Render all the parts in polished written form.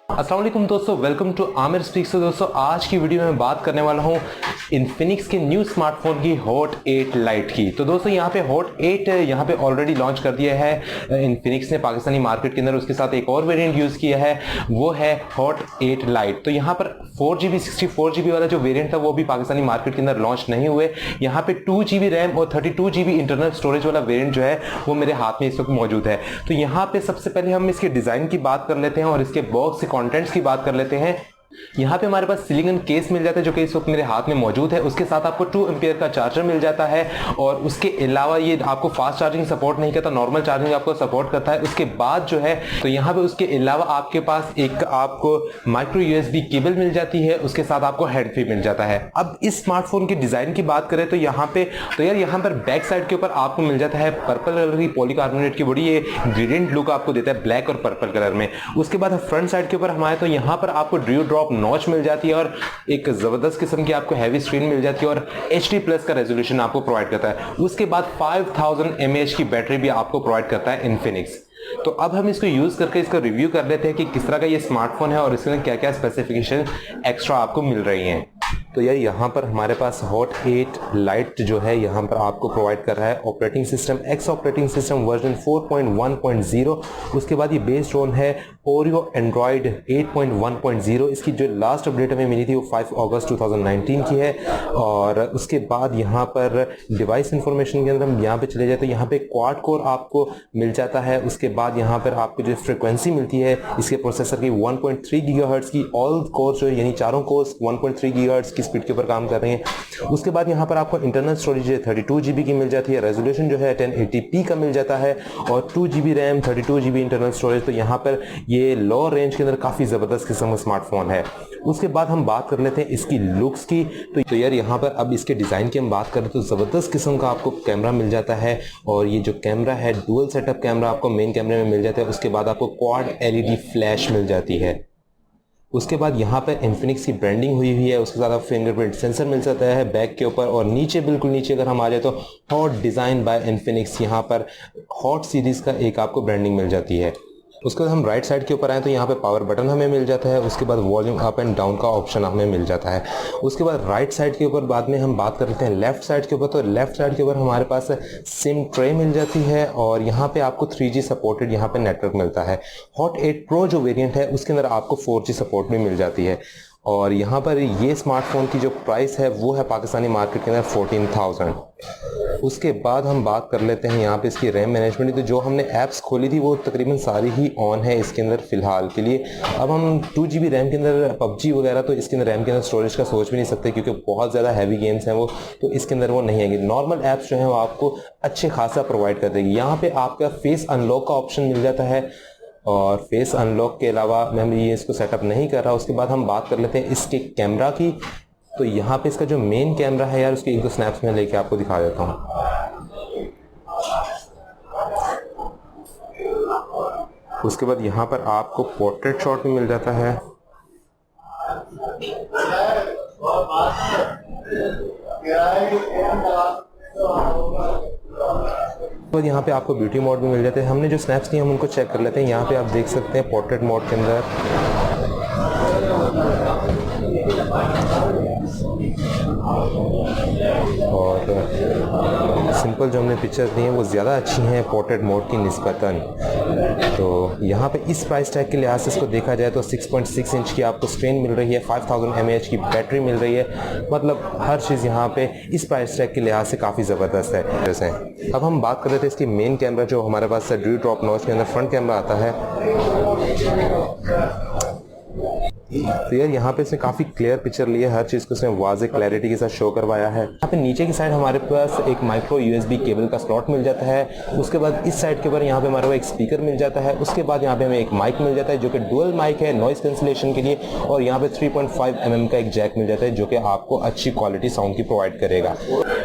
अस्सलाम वालेकुम दोस्तों, वेलकम टू आमिर स्पीक्स। दोस्तों आज की वीडियो में बात करने वाला हूँ इन्फिनिक्स के न्यू स्मार्टफोन की हॉट 8 लाइट की। तो दोस्तों यहाँ पे हॉट 8 यहाँ पे ऑलरेडी लॉन्च कर दिया है इन्फिनिक्स ने पाकिस्तानी मार्केट के अंदर। उसके साथ एक और वेरिएंट यूज़ किया है, वो है हॉट 8 लाइट। तो यहाँ पर 4GB 64GB वाला जो वेरिएंट था वो भी पाकिस्तानी मार्केट के अंदर लॉन्च नहीं हुए। यहाँ पे 2GB रैम और 32GB इंटरनल स्टोरेज वाला वेरिएंट जो है वो मेरे हाथ में इस वक्त मौजूद है। तो यहाँ पे सबसे पहले हम इसके डिज़ाइन की बात कर लेते हैं और इसके बॉक्स से कंटेंट्स की बात कर लेते हैं। यहाँ पे हमारे पास सिलिकॉन केस मिल जाता है जो कि इस वक्त मेरे हाथ में मौजूद है। उसके साथ आपको 2 एम्पियर का चार्जर मिल जाता है और उसके अलावा ये आपको फास्ट चार्जिंग सपोर्ट नहीं करता, नॉर्मल चार्जिंग आपको सपोर्ट करता है। उसके बाद जो है तो यहाँ पे उसके अलावा आपके पास एक आपको माइक्रो यूएसबी केबल मिल जाती है, उसके साथ आपको हेड फ्री मिल जाता है। अब इस स्मार्टफोन के डिजाइन की बात करें तो यहाँ पे यहाँ पर बैक साइड के ऊपर आपको मिल जाता है पर्पल कलर की पॉलीकार्बोनेट की बड़ी ये ग्रेडियंट लुक आपको देता है ब्लैक और पर्पल कलर में। उसके बाद फ्रंट साइड के ऊपर हमारे तो यहाँ पर आपको ड्रू ड्रॉप नॉच मिल जाती है और एक जबरदस्त किस्म की आपको हैवी स्क्रीन मिल जाती है और HD प्लस का रेजोल्यूशन आपको प्रोवाइड करता है। उसके बाद 5000 mAh की बैटरी भी आपको प्रोवाइड करता है इन्फिनिक्स। तो अब हम इसको यूज करके इसका रिव्यू कर लेते हैं कि किस तरह का ये स्मार्टफोन है और इसमें क्या क्या स्पेसिफिकेशन एक्स्ट्रा आपको मिल रही हैं। तो यार यहाँ पर हमारे पास हॉट 8 लाइट जो है यहाँ पर आपको प्रोवाइड कर रहा है operating system x operating system version 4.1.0। उसके बाद ये बेस्ड ऑन है ओरियो एंड्रॉइड 8.1.0। इसकी जो लास्ट अपडेट हमें मिली थी वो 5 अगस्त 2019 की है। और उसके बाद यहाँ पर डिवाइस इंफॉर्मेशन के अंदर हम यहाँ पे चले जाए तो यहाँ पे क्वाड कोर आपको मिल जाता है। उसके बाद यहाँ पर आपको जो फ्रिक्वेंसी मिलती है इसके प्रोसेसर की 1.3 गीगाहर्ट्ज की, ऑल कोर्स जो यानी चारों कोर्स 1.3 गीगाहर्ट्ज की स्पीड के ऊपर काम कर रहे हैं। उसके बाद यहाँ पर आपको इंटरनल स्टोरेज 32GB की मिल जाती है, रेजोल्यूशन जो है 1080p का मिल जाता है और 2GB RAM 32GB internal storage. तो यहाँ पर ये लो रेंज के अंदर काफी जबरदस्त किस्म का स्मार्टफोन है। उसके बाद हम बात कर लेते हैं इसकी लुक्स की। तो यार यहाँ पर अब इसके डिजाइन की हम बात करें तो जबरदस्त किस्म का आपको कैमरा मिल जाता है और ये जो कैमरा है डुअल सेटअप कैमरा आपको मेन कैमरे में मिल जाता है। उसके बाद आपको क्वाड LED फ्लैश मिल जाती है। उसके बाद यहाँ पर इन्फिनिक्स की ब्रांडिंग हुई है। उसके साथ आप फिंगरप्रिंट सेंसर मिल जाता है बैक के ऊपर और नीचे बिल्कुल नीचे अगर हम आ जाए तो हॉट डिज़ाइन बाय इन्फिनिक्स, यहाँ पर हॉट सीरीज़ का एक आपको ब्रांडिंग मिल जाती है। उसके बाद हम राइट साइड के ऊपर आए तो यहाँ पे पावर बटन हमें मिल जाता है। उसके बाद वॉल्यूम अप एंड डाउन का ऑप्शन हमें मिल जाता है। उसके बाद राइट साइड के ऊपर बाद में हम बात करते हैं लेफ्ट साइड के ऊपर। तो लेफ्ट साइड के ऊपर हमारे पास सिम ट्रे मिल जाती है और यहाँ पे आपको 3G सपोर्टेड यहाँ पे नेटवर्क मिलता है। हॉट 8 प्रो जो वेरिएंट है उसके अंदर आपको 4G सपोर्ट भी मिल जाती है। और यहाँ पर ये स्मार्टफोन की जो प्राइस है वो है पाकिस्तानी मार्केट के अंदर 14,000। उसके बाद हम बात कर लेते हैं यहाँ पे इसकी रैम मैनेजमेंट। तो जो हमने ऐप्स खोली थी वो तकरीबन सारी ही ऑन है इसके अंदर फ़िलहाल के लिए। अब हम 2GB रैम के अंदर PUBG वगैरह तो इसके अंदर रैम के अंदर स्टोरेज का सोच भी नहीं सकते क्योंकि बहुत ज़्यादा हैवी गेम्स हैं वो, तो इसके अंदर वो नहीं आएंगे। नॉर्मल ऐप्स जो हैं वो आपको अच्छे खासा प्रोवाइड कर देगी। यहाँ पर आपका फेस अनलॉक का ऑप्शन मिल जाता है और फेस अनलॉक के अलावा मैं ये इसको सेटअप नहीं कर रहा। उसके बाद हम बात कर लेते हैं इसके कैमरा की। तो यहाँ पे इसका जो मेन कैमरा है यार उसके एक दो स्नैप्स में लेके आपको दिखा देता हूँ। उसके बाद यहाँ पर आपको पोर्ट्रेट शॉट भी मिल जाता है। तो यहाँ पे आपको ब्यूटी मोड भी मिल जाते हैं। हमने जो स्नैप्स लिए हम उनको चेक कर लेते हैं। यहाँ पे आप देख सकते हैं पोर्ट्रेट मोड के अंदर और सिंपल जो हमने पिक्चर्स दी हैं वो ज़्यादा अच्छी हैं पोर्ट्रेट मोड की निस्बतन। तो यहाँ पे इस प्राइस टैग के लिहाज से इसको देखा जाए तो 6.6 इंच की आपको स्क्रीन मिल रही है, 5000 mAh की बैटरी मिल रही है। मतलब हर चीज़ यहाँ पे इस प्राइस टैग के लिहाज से काफ़ी ज़बरदस्त है। जैसे अब हम बात कर रहे थे इसकी मेन कैमरा जो हमारे पास ड्रू ड्रॉप नॉच के अंदर फ्रंट कैमरा आता है। तो यार यहाँ पे इसने काफ़ी क्लियर पिक्चर ली है, हर चीज़ को इसने वाज़े क्लैरिटी के साथ शो करवाया है। यहाँ पे नीचे की साइड हमारे पास एक माइक्रो यूएसबी केबल का स्लॉट मिल जाता है। उसके बाद इस साइड के ऊपर यहाँ पे हमारे को एक स्पीकर मिल जाता है। उसके बाद यहाँ पे हमें एक माइक मिल जाता है जो कि डुअल माइक है नॉइस कैंसिलेशन के लिए और यहाँ पे 3.5 mm का एक जैक मिल जाता है जो कि आपको अच्छी क्वालिटी साउंड की प्रोवाइड करेगा।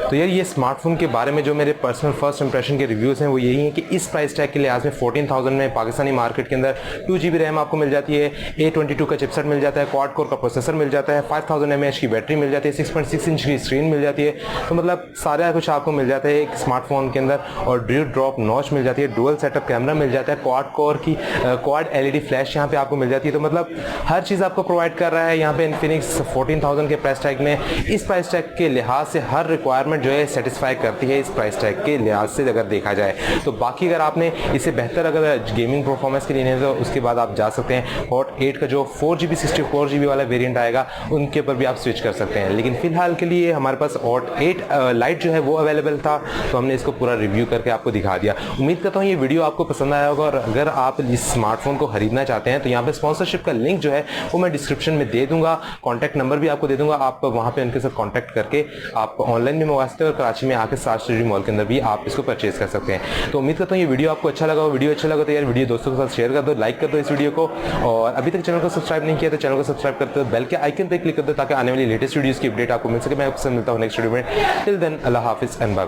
तो यार ये स्मार्टफोन के बारे में जो मेरे पर्सनल फर्स्ट इंप्रेशन के रिव्यूज़ हैं वो यही है कि इस प्राइस टैग के लिहाज में 14,000 में पाकिस्तानी मार्केट के अंदर 2GB रैम आपको मिल जाती है, A22 का चिपसेट मिल जाता है, क्वाड कोर का प्रोसेसर मिल जाता है, 5000 mAh की बैटरी मिल जाती है, 6.6 इंच की स्क्रीन मिल जाती है। तो मतलब सारा कुछ आपको मिल जाता है एक स्मार्टफोन के अंदर। और ड्यू ड्रॉप नॉच मिल जाती है, डुअल सेटअप कैमरा मिल जाता है, क्वाड कोर की क्वाड एलईडी फ्लैश यहाँ पे आपको मिल जाती है। तो मतलब हर चीज़ आपको प्रोवाइड कर रहा है यहाँ पे इन्फिनिक्स 14,000 के प्राइस टैग में। इस प्राइस टैग के लिहाज से हर रिक्वायरमेंट जो है सेटिस्फाई करती है इस प्राइस टैग के लिहाज से अगर देखा जाए। तो बाकी अगर आपने इससे बेहतर अगर गेमिंग परफॉर्मेंस के लिए नहीं तो उसके बाद आप जा सकते हैं हॉट 8 का जो 4GB 64GB वाला वेरिएंट आएगा उनके ऊपर भी आप स्विच कर सकते हैं। लेकिन फिलहाल के लिए हमारे पास हॉट 8 लाइट जो है वो अवेलेबल था, तो हमने इसको पूरा रिव्यू करके आपको दिखा दिया। उम्मीद करता हूँ ये वीडियो आपको पसंद आया होगा। और अगर आप इस स्मार्टफोन को खरीदना चाहते हैं तो यहाँ पे स्पॉन्सरशिप का लिंक जो है वो मैं डिस्क्रिप्शन में दे दूंगा, कॉन्टैक्ट नंबर भी आपको दे दूंगा। आप वहाँ पे उनके साथ कॉन्टैक्ट करके आप ऑनलाइन भी मंगवा सकते हैं और कराची में आके सात स्टोरी मॉल के अंदर भी आप इसको परचेज कर सकते हैं। तो उम्मीद करता हूँ ये वीडियो आपको अच्छा लगा। वीडियो अच्छा लगा तो यार वीडियो दोस्तों के साथ शेयर कर दो, लाइक कर दो इस वीडियो को। और अभी तक चैनल को सब्सक्राइब नहीं किया तो चैनल को सब्सक्राइब कर दो, बेल के आइकन पे क्लिक कर दो ताकि आने वाली लेटेस्ट वीडियोस की अपडेट आपको मिल सके। मैं आपसे मिलता हूँ नेक्स्ट वीडियो में। टिल देन अल्लाह हाफिज एंड बाय।